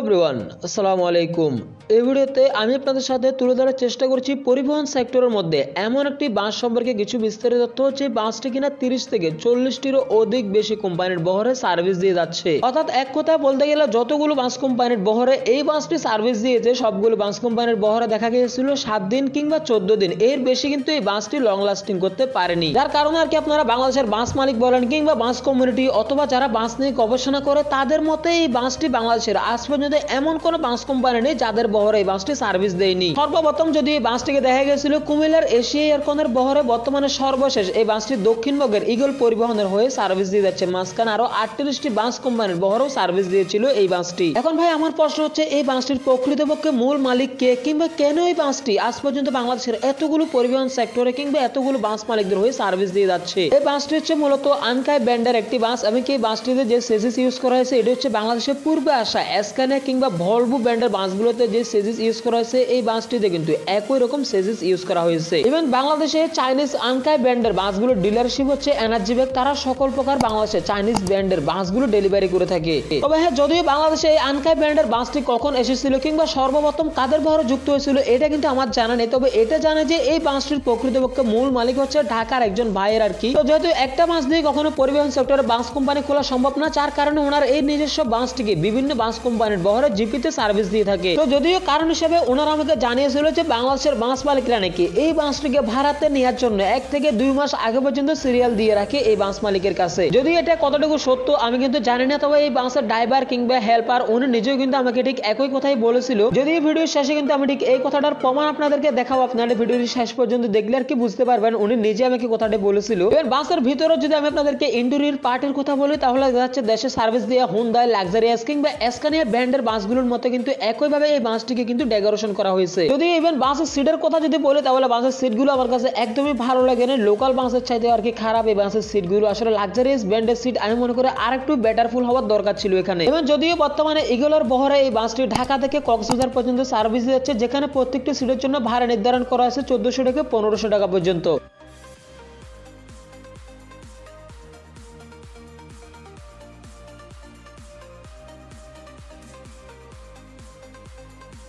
Everyone, আসসালামু আলাইকুম। এই ভিডিওতে আমি আপনাদের সাথে তুলে ধরার চেষ্টা করছি পরিবহন সেক্টরের মধ্যে এমন একটি বাস সম্পর্কে কিছু বিস্তারিত তথ্য হচ্ছে। বাসটি কিনা 30 থেকে 40টিরও অধিক বেশি কোম্পানির বহরে সার্ভিস দিয়ে যাচ্ছে। অর্থাৎ এক কথা বলতে গেলে যতগুলো বাস কোম্পানির বহরে এই বাসটি সার্ভিস দিয়েছে সবগুলো বাস কোম্পানির বহরে দেখা গিয়েছিল 7 দিন কিংবা 14 দিন, এর বেশি কিন্তু এই বাসটি লং লাস্টিং করতে পারেনি। যার কারণে আর কি আপনারা বাংলাদেশের বাস মালিক বলেন কিংবা বাস কমিউনিটি অথবা যারা বাস নিয়ে গবেষণা করে তাদের মতে এই বাসটি বাংলাদেশের আজ পর্যন্ত এমন কোন বাস কোম্পানি নেই যাদের বহরে এই বাসটি সার্ভিস দেয়নি। সর্বপ্রথম যদি এই বাসটিকে দেখা গেছিল কুমিল্লার এশিয়া এয়ারকনের বহরে, বর্তমানে সর্বশেষ এই বাসটি দক্ষিণবঙ্গের ইগল পরিবহনের হয়ে সার্ভিস দিয়ে যাচ্ছে। মাঝখানে আরো 38টি বাস কোম্পানির বহরেও সার্ভিস দিয়েছিল এই বাসটি। এখন ভাই আমার প্রশ্ন হচ্ছে, এই বাসটির প্রকৃতপক্ষে মূল মালিক কে কিংবা কেন এই বাসটি আজ পর্যন্ত বাংলাদেশের এতগুলো পরিবহন সেক্টরে কিংবা এতগুলো বাস মালিকদের হয়ে সার্ভিস দিয়ে যাচ্ছে? এই বাসটি হচ্ছে মূলত আনকাই ব্র্যান্ডের একটি বাস। এমনকি এই বাসটিতে যে সেজিস ইউজ করা হয়েছে এটি হচ্ছে বাংলাদেশের পূর্বে আসা স্ক্যানিয়া কিংবা ভলভো ব্র্যান্ডের বাসগুলোতে যে সেজিস ইউজ করা হয়েছে এই বাসটিতে কিন্তু একই রকম সেজিস ইউজ করা হয়েছে। ইভেন বাংলাদেশে চাইনিজ আনকাই ব্র্যান্ডের বাসগুলো ডিলারশিপ হচ্ছে এনার্জি ব্যাগ, তারা সকল প্রকার বাংলাদেশে চাইনিজ ব্র্যান্ডের বাসগুলো ডেলিভারি করে থাকে। তবে হ্যাঁ, যদিও বাংলাদেশে এই আনকাই ব্র্যান্ডের বাসটি কখন এসেছিল কিংবা সর্বপ্রথম কাদের বহরে যুক্ত হয়েছিল এটা কিন্তু আমার জানা নেই। তবে এটা জানে যে এই বাসটির প্রকৃতপক্ষে মূল মালিক হচ্ছে ঢাকার একজন ভাইয়ের আর কি। তো যেহেতু একটা বাস দিয়ে কখনো পরিবহন সেক্টরে বাস কোম্পানি খোলা সম্ভব না, যার কারণে ওনার এই নিজস্ব বাসটিকে বিভিন্ন বাস কোম্পানির বহরে জিপিতে সার্ভিস দিয়ে থাকে। তো যদিও কারণ হিসেবে ওনারা আমাকে জানিয়েছিল যে বাংলাদেশের বাস মালিকরা নাকি এই বাসটিকে ভাড়াতে নেওয়ার জন্য 1 থেকে 2 মাস আগে পর্যন্ত সিরিয়াল দিয়ে রাখে এই বাস মালিকের কাছে। যদিও এটা কতটুকু সত্য আমি কিন্তু জানি না, তবে এই বাসের ড্রাইভার কিংবা হেল্পার উনি নিজেও কিন্তু আমাকে ঠিক একই কথাই বলেছিল। যদিও ভিডিওর শেষে কিন্তু আমি ঠিক এই কথাটার প্রমাণ আপনাদেরকে দেখাবো, আপনারা ভিডিওটি শেষ পর্যন্ত দেখলে আর কি বুঝতে পারবেন উনি নিজে আমাকে কথাটা বলেছিল। এবার বাসের ভিতরে যদি আমি আপনাদেরকে ইন্টেরিয়র পার্টের কথা বলি তাহলে দেখা যাচ্ছে দেশে সার্ভিস দেওয়া হুন্ডাই, লাক্সারিয়াস কিংবা স্ক্যানিয়া ব্র্যান্ডের বাসগুলোর মতো কিন্তু একইভাবে এই বাসটিকে কিন্তু ডেকোরেশন করা হয়েছে। যদি ইভেন বাসের সিটের কথা যদি বলি তাহলে বাসের সিটগুলো আমার কাছে একদমই ভালো লাগে না, লোকাল বাসের চাইতে আর কি খারাপ এই বাসের সিটগুলো। আসলে লাক্সারিয়াস ব্র্যান্ডের সিট আমি মনে করি আরেকটু বেটারফুল হওয়ার দরকার ছিল এখানে। এবং যদিও বর্তমানে ইগলের বহরে এই বাসটি ঢাকা থেকে কক্সবাজার পর্যন্ত সার্ভিস দিচ্ছে, যেখানে প্রত্যেকটি সিটের জন্য ভাড়া নির্ধারণ করা আছে 1400 থেকে 1500 টাকা পর্যন্ত।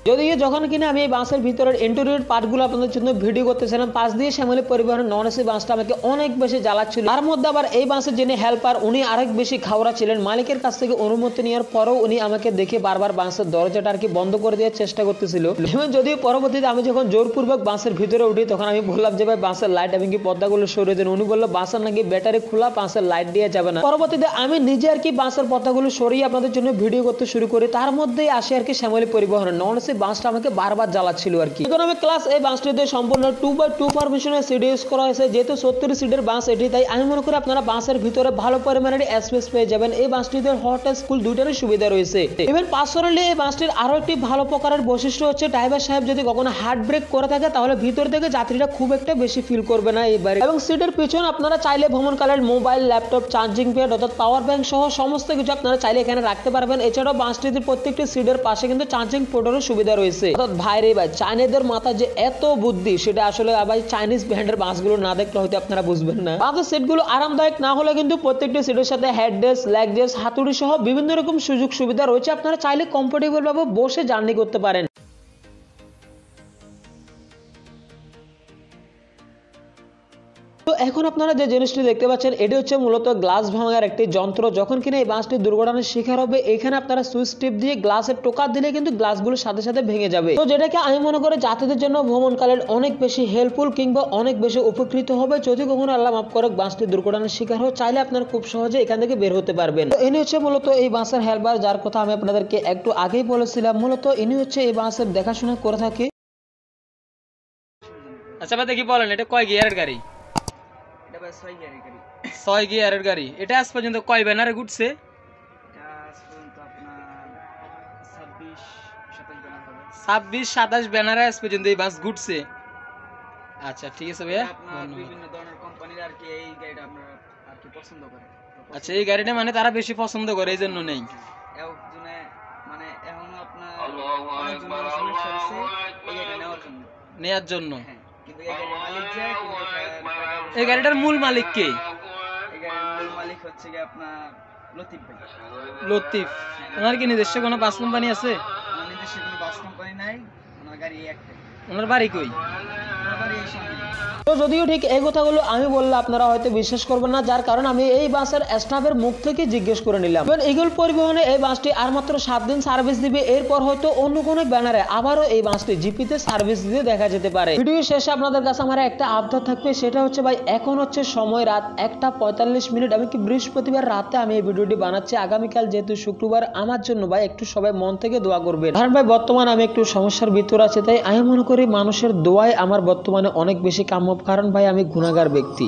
যদিও যখন কিনা আমি এই বাসের ভিতরের ইন্টেরিয়র পার্টগুলো আপনাদের জন্য ভিডিও করতেছিলাম, পাশ দিয়ে শ্যামলী পরিবহনের নন এসি বাসটা আমাকে অনেক বেশি জ্বালাচ্ছিল। তার মধ্যে আবার এই বাসের যিনি হেল্পার উনি আরেক বেশি খাওয়া ছিলেন। মালিকের কাছ থেকে অনুমতি নেওয়ার পরেও উনি আমাকে দেখে বারবার বাসের দরজাটা আর কি বন্ধ করে দেওয়ার চেষ্টা করতেছিল। যদিও পরবর্তীতে আমি যখন জোরপূর্বক বাসের ভিতরে উঠি তখন আমি বললাম যে ভাই বাসের লাইট এবং কি পর্দাগুলো সরিয়ে দেন। উনি বললো বাসের নাকি ব্যাটারি খোলা, বাসের লাইট দিয়ে যাবে না। পরবর্তীতে আমি নিজে আর কি বাসের পর্দাগুলো সরিয়ে আপনাদের জন্য ভিডিও করতে শুরু করি। তার মধ্যেই আসে আর কি শ্যামলী পরিবহনের নন এসি বাসটা আমাকে বারবার জ্বালাচ্ছিল আর কি। ইকোনমি ক্লাস এই বাসটিতে সম্পূর্ণ 2x2 পারমিশনের সিট ইউজ করা হয়েছে। যেহেতু 70 সিটের বাস এটি, তাই আমি মনে করি আপনারা বাসের ভিতরে ভালো পরিমাণের স্পেস পেয়ে যাবেন। এই বাসটিতে হট স্কুল দুইটারই সুবিধা রয়েছে। ইভেন পার্সোনালি এই বাসটির আরো একটি ভালো প্রকারের বৈশিষ্ট্য হচ্ছে ড্রাইভার সাহেব যদি কখনো হার্ট ব্রেক করে থাকে তাহলে ভিতর থেকে যাত্রীরা খুব একটা বেশি ফিল করবে না এইবারে। এবং সিটের পিছনে আপনারা চাইলে ভ্রমণকালের মোবাইল, ল্যাপটপ, চার্জিং প্যাড অর্থাৎ পাওয়ার ব্যাংক সহ সমস্ত কিছু আপনারা চাইলে এখানে রাখতে পারবেন। এছাড়াও বাসটিতে প্রত্যেকটি সিটের পাশে কিন্তু চার্জিং পোর্টেরও সুবিধা রয়েছে। ভাই রে ভাই, চাইনিজদের মাথা যে এত বুদ্ধি সেটা আসলে ভাই চাইনিজ ব্র্যান্ডের বাসগুলো না দেখলে হয়তো আপনারা বুঝবেন না। বাসের সিটগুলো আরামদায়ক না হলে কিন্তু প্রত্যেকটি সিটের সাথে হেডরেস্ট, লেগ রেস্ট, হাতুড়ি সহ বিভিন্ন রকম সুযোগ সুবিধা রয়েছে। আপনারা চাইলে কমফোর্টেবল ভাবে বসে জার্নি করতে পারেন। তো এখন আপনারা যে জিনিসটি দেখতে পাচ্ছেন এটি হচ্ছে মূলত গ্লাস ভাঙার একটি যন্ত্র। যখন কিনা এই বাসটি দুর্ঘটনার শিকার হবে এখানে আপনারা সুইচ টিপ দিয়ে গ্লাসের টোকা দিলে কিন্তু গ্লাসগুলো সাথে সাথে ভেঙে যাবে। তো যেটাকে আমি মনে করি যাত্রীদের জন্য ভ্রমণকালের অনেক বেশি হেল্পফুল কিংবা অনেক বেশি উপকৃত হবে। যদি কখনো আল্লাহ মাফ করুক বাসটি দুর্ঘটনার শিকার হয় চাইলে আপনারা খুব সহজে এখান থেকে বের হতে পারবেন। তো ইনি হচ্ছে মূলত এই বাসের হেল্পার, যার কথা আমি আপনাদেরকে একটু আগেই বলেছিলাম। মূলত ইনি হচ্ছে এই বাসের দেখাশোনা করে থাকে। আচ্ছা ভাই দেখি বলেন এটা কয় গিয়ারের গাড়ি? 6 গিয়ারের গাড়ি। এটা আজ পর্যন্ত কয় ব্যানারে ঘুরছে? 26-27 ব্যানারে আজ পর্যন্ত এই বাস ঘুরছে। আচ্ছা ঠিক আছে ভাইয়া, বিভিন্ন ধরনের কোম্পানির আর কি এই গাড়িটা আপনারা আর কি পছন্দ করে। আচ্ছা এই গাড়িটা মানে তারা বেশি পছন্দ করে এই জন্য নেই মানে এখন আপনার অনেক নেওয়ার জন্য। এই গাড়িটার মূল মালিক কে? এই গাড়ির মূল মালিক হচ্ছে কি আপনার লতিফ ভাই। লতিফ, ওনার কি নিজস্ব কোনো বাস কোম্পানি আছে? ওনার নিজস্ব কোনো বাস কোম্পানি নাই, ওনার গাড়ি একটাই। ওনার বাড়ি কই? ওনার বাড়ি এই সামনে। তো যদিও ঠিক এই কথাগুলো আমি বললে আপনারা হয়তো বিশ্বাস করবেন না, যার কারণ আমি এই বাসের স্টাফের মুখ থেকে জিজ্ঞেস করে নিলাম। ইগল পরিবহনে এই বাসটি আর মাত্র 7 দিন সার্ভিস দিবে, এরপর হয়তো অন্য কোনো ব্যানারে আবারও এই বাসটি জিপিতে সার্ভিস দিতে দেখা যেতে পারে। ভিডিও শেষে আপনাদের কাছে আমার একটা আবদার থাকবে, সেটা হচ্ছে ভাই এখন হচ্ছে সময় রাত 1:45। আমি কি বৃহস্পতিবার রাতে আমি এই ভিডিওটি বানাচ্ছি, আগামীকাল যেহেতু শুক্রবার, আমার জন্য ভাই একটু সবাই মন থেকে দোয়া করবেন। কারণ ভাই বর্তমানে আমি একটু সমস্যার ভিতর আছি, তাই আমি মনে করি মানুষের দোয়াই আমার বর্তমানে অনেক বেশি কাম্য, কারণ ভাই আমি গুনাহগার ব্যক্তি।